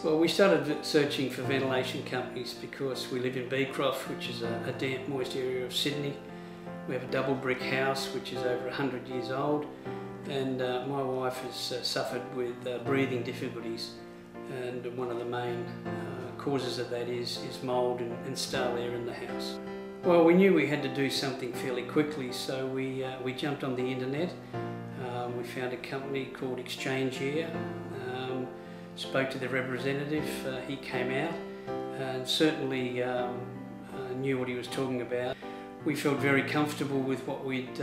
Well, we started searching for ventilation companies because we live in Beecroft, which is a damp, moist area of Sydney. We have a double brick house which is over 100 years old, and my wife has suffered with breathing difficulties, and one of the main causes of that is mould and stale air in the house. Well, we knew we had to do something fairly quickly, so we jumped on the internet. We found a company called Exchange Air. Spoke to the representative, he came out and certainly knew what he was talking about. We felt very comfortable with what we'd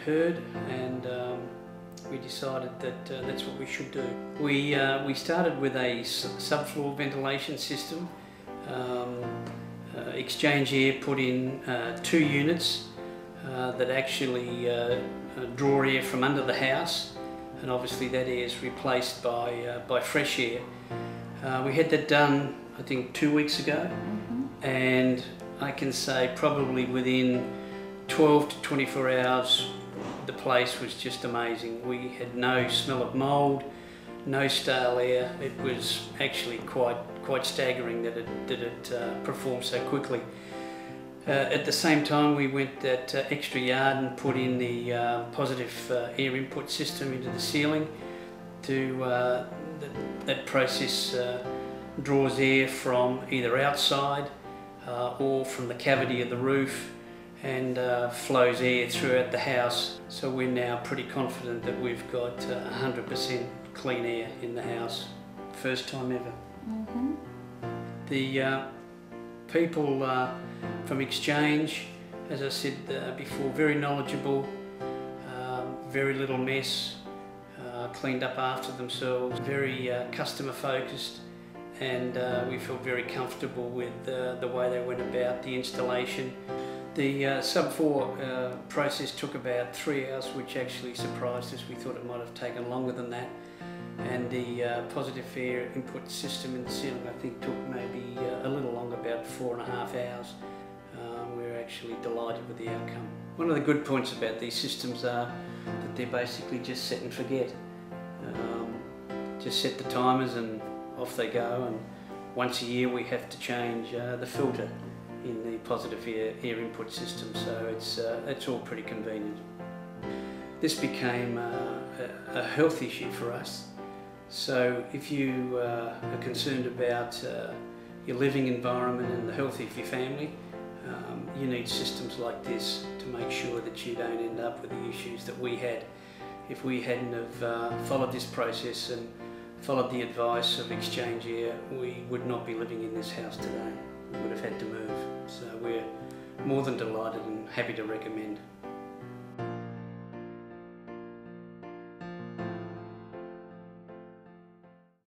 heard, and we decided that that's what we should do. We started with a subfloor ventilation system. Exchange Air put in 2 units that actually draw air from under the house, and obviously that air is replaced by fresh air. We had that done, I think, 2 weeks ago, and I can say probably within 12 to 24 hours the place was just amazing. We had no smell of mould, no stale air. It was actually quite staggering that it performed so quickly. At the same time, we went that extra yard and put in the positive air input system into the ceiling. That process draws air from either outside or from the cavity of the roof, and flows air throughout the house. So we're now pretty confident that we've got 100% clean air in the house. First time ever. The people from Exchange, as I said before, very knowledgeable, very little mess, cleaned up after themselves, very customer focused, and we felt very comfortable with the way they went about the installation. The sub-4 process took about 3 hours, which actually surprised us. We thought it might have taken longer than that. And the positive air input system in the ceiling, I think, took maybe a little longer, about 4.5 hours. We're actually delighted with the outcome. One of the good points about these systems are that they're basically just set and forget. Just set the timers and off they go, and once a year we have to change the filter in the positive air input system, so it's all pretty convenient. This became a health issue for us. So if you are concerned about your living environment and the health of your family, you need systems like this to make sure that you don't end up with the issues that we had. If we hadn't have followed this process and followed the advice of Exchange Air, we would not be living in this house today. We would have had to move. So we're more than delighted and happy to recommend.